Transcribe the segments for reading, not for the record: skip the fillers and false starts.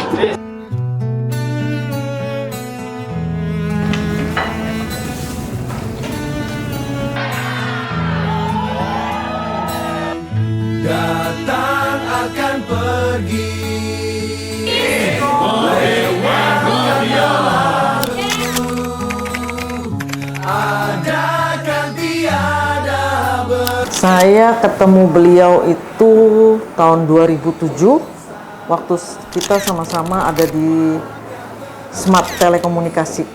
Datang akan pergi. Saya ketemu beliau itu tahun 2007 waktu kita sama-sama ada di Smart Telekomunikasi.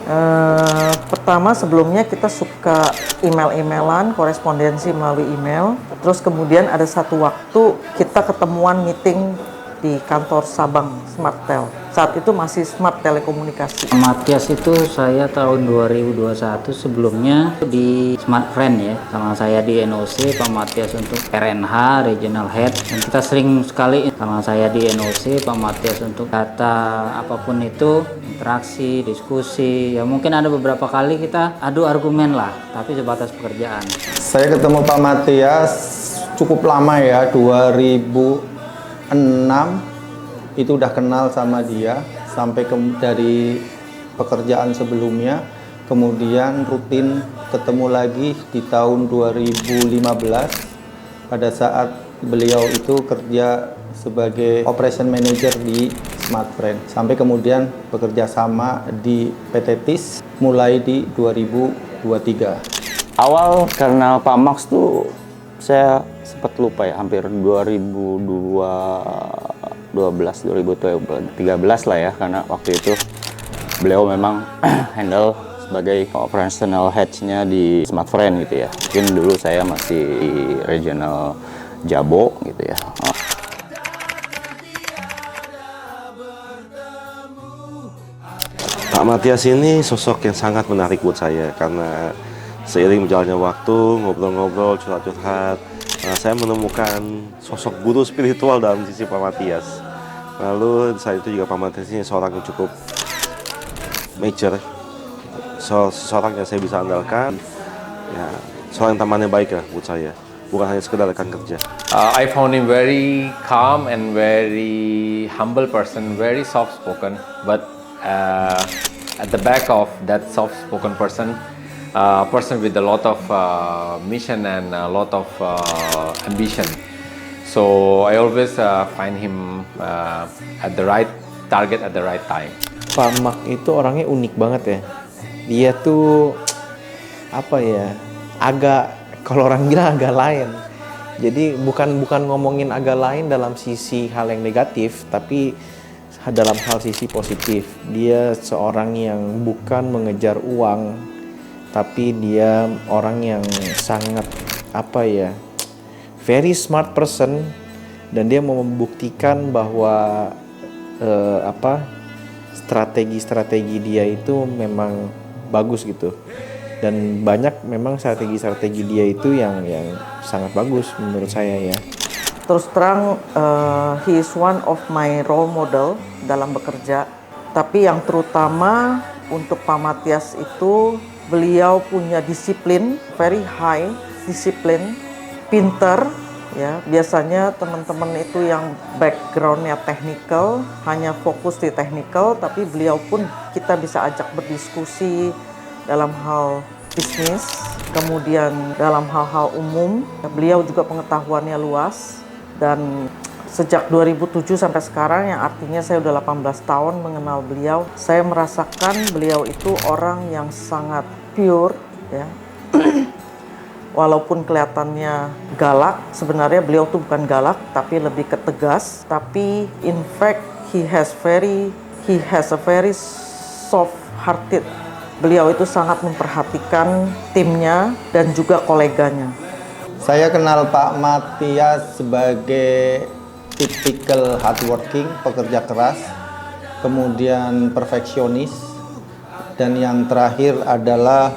Pertama sebelumnya kita suka email-emailan, korespondensi melalui email. Terus kemudian ada satu waktu kita ketemuan meeting di kantor Sabang Smarttel. Saat itu masih Smart Telekomunikasi. Matias itu saya tahun 2021 sebelumnya di Smart Friend ya, sama saya di NOC, Pak Matias untuk RNH Regional Head, dan kita sering sekali sama saya di NOC, Pak Matias untuk data apapun itu, interaksi, diskusi, ya mungkin ada beberapa kali kita adu argumen lah, tapi sebatas pekerjaan. Saya ketemu Pak Matias cukup lama ya, 2006 itu udah kenal sama dia sampai dari pekerjaan sebelumnya, kemudian rutin ketemu lagi di tahun 2015 pada saat beliau itu kerja sebagai operation manager di Smartfriend, sampai kemudian bekerja sama di PT TIS mulai di 2023. Awal kenal Pak Max tuh saya sempat lupa ya, hampir 2013 lah ya, karena waktu itu beliau memang handle sebagai operational head-nya di Smartfriend gitu ya. Mungkin dulu saya masih di regional Jabo gitu ya. Pak Matias ini sosok yang sangat menarik buat saya karena seiring berjalannya waktu, ngobrol-ngobrol, curhat-curhat, saya menemukan sosok guru spiritual dalam sisi Pak Matias. Lalu saat itu juga Pak Matias ini seorang yang cukup mature, seorang yang saya bisa andalkan, ya, seorang temannya baik lah buat saya, bukan hanya sekedar rekan kerja. I found him very calm and very humble person, very soft-spoken, but at the back of that soft-spoken person, a person with a lot of mission and a lot of ambition. So I always find him at the right target at the right time. Pak Mak itu orangnya unik banget ya. Dia tuh apa ya? Agak, kalau orang bilang agak lain. Jadi bukan ngomongin agak lain dalam sisi hal yang negatif, tapi dalam hal sisi positif. Dia seorang yang bukan mengejar uang, tapi dia orang yang sangat apa ya, very smart person, dan dia mau membuktikan bahwa strategi dia itu memang bagus gitu, dan banyak memang strategi dia itu yang sangat bagus menurut saya ya. Terus terang, he is one of my role model dalam bekerja. Tapi yang terutama untuk Pak Matias itu, beliau punya disiplin, very high disiplin, pinter. Ya, biasanya teman-teman itu yang backgroundnya technical, hanya fokus di technical, tapi beliau pun kita bisa ajak berdiskusi dalam hal bisnis, kemudian dalam hal-hal umum. Beliau juga pengetahuannya luas, dan sejak 2007 sampai sekarang, yang artinya saya udah 18 tahun mengenal beliau, saya merasakan beliau itu orang yang sangat pure, ya. Walaupun kelihatannya galak, sebenarnya beliau tuh bukan galak, tapi lebih ke tegas. Tapi in fact, he has a very soft hearted. Beliau itu sangat memperhatikan timnya dan juga koleganya. Saya kenal Pak Matias sebagai tipikal hardworking, pekerja keras, kemudian perfeksionis, dan yang terakhir adalah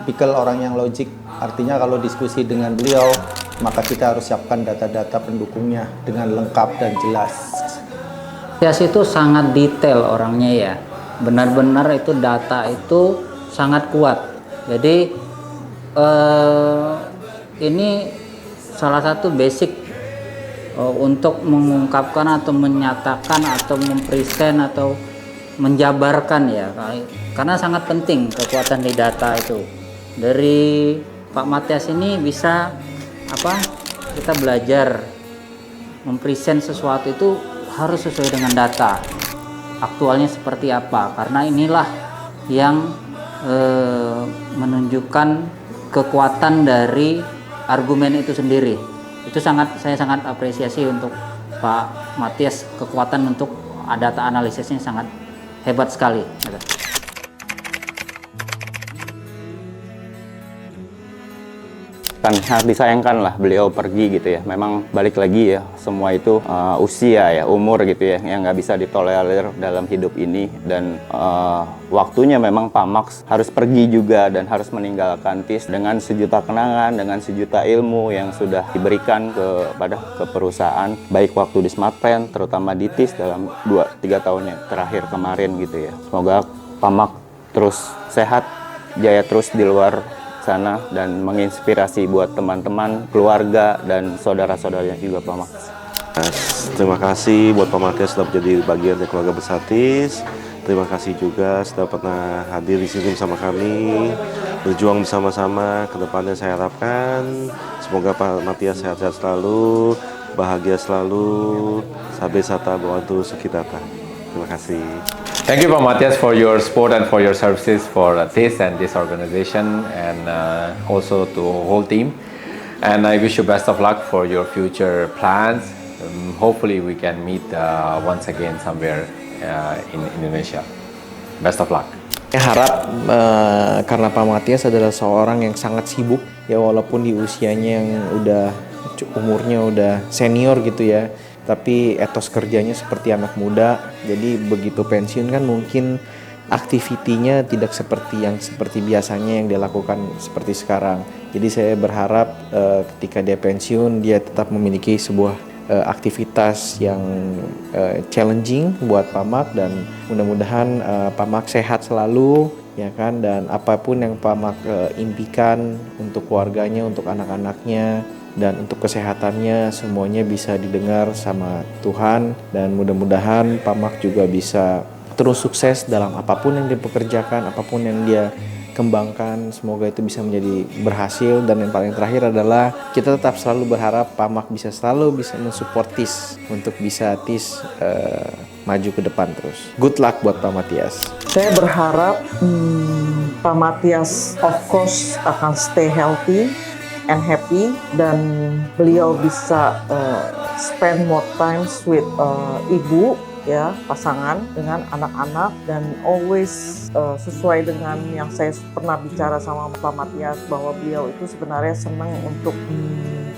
tipikal orang yang logik. Artinya kalau diskusi dengan beliau, maka kita harus siapkan data-data pendukungnya dengan lengkap dan jelas. Matias itu sangat detail orangnya ya, benar-benar itu data itu sangat kuat. Jadi ini salah satu basic untuk mengungkapkan atau menyatakan atau mempresent atau menjabarkan ya, karena sangat penting kekuatan di data itu. Dari Pak Matias ini bisa kita belajar mempresent sesuatu itu harus sesuai dengan data aktualnya seperti apa, karena inilah yang menunjukkan kekuatan dari argumen itu sendiri. Itu saya sangat apresiasi untuk Pak Matias, kekuatan untuk data analisisnya sangat hebat sekali. Kan sangat disayangkan lah beliau pergi gitu ya. Memang balik lagi ya, semua itu usia ya, umur gitu ya, yang nggak bisa ditolerir dalam hidup ini. Dan waktunya memang Pak Max harus pergi juga dan harus meninggalkan TIS dengan sejuta kenangan, dengan sejuta ilmu yang sudah diberikan kepada perusahaan, baik waktu di SmartFriend, terutama di TIS dalam 2-3 tahun yang terakhir kemarin gitu ya. Semoga Pak Max terus sehat, jaya terus di luar sana dan menginspirasi buat teman-teman, keluarga, dan saudara-saudaranya juga Pak Max. Terima kasih buat Pak Matias sudah menjadi bagian dari keluarga besar TIS. Terima kasih juga sudah pernah hadir di sini bersama kami, berjuang bersama-sama. Kedepannya saya harapkan semoga Pak Matias sehat-sehat selalu, bahagia selalu, sabe sata bawantu sukitata. Terima kasih. Thank you, Pak Matias, for your support and for your services for TIS and this organization, and also to whole team. And I wish you best of luck for your future plans. Hopefully we can meet once again somewhere in Indonesia. Best of luck. Saya harap karena Pak Matias adalah seorang yang sangat sibuk ya, walaupun di usianya yang umurnya udah senior gitu ya, tapi etos kerjanya seperti anak muda. Jadi begitu pensiun kan mungkin aktivitinya tidak seperti biasanya yang dia lakukan seperti sekarang. Jadi saya berharap ketika dia pensiun dia tetap memiliki sebuah aktivitas yang challenging buat Pak Mak, dan mudah-mudahan Pak Mak sehat selalu ya kan, dan apapun yang Pak Mak impikan untuk keluarganya, untuk anak-anaknya, dan untuk kesehatannya, semuanya bisa didengar sama Tuhan. Dan mudah-mudahan Pak Mak juga bisa terus sukses dalam apapun yang dia pekerjakan, apapun yang dia kembangkan. Semoga itu bisa menjadi berhasil. Dan yang paling terakhir adalah kita tetap selalu berharap Pak Mak bisa selalu mensupport TIS untuk bisa TIS maju ke depan terus. Good luck buat Pak Matias. Saya berharap Pak Matias of course akan stay healthy and happy, dan beliau bisa spend more times with ibu ya, pasangan dengan anak-anak, dan always sesuai dengan yang saya pernah bicara sama Pak Matias, bahwa beliau itu sebenarnya senang untuk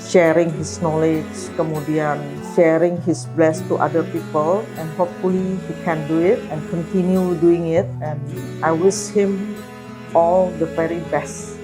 sharing his knowledge, kemudian sharing his bless to other people, and hopefully he can do it and continue doing it, and I wish him all the very best.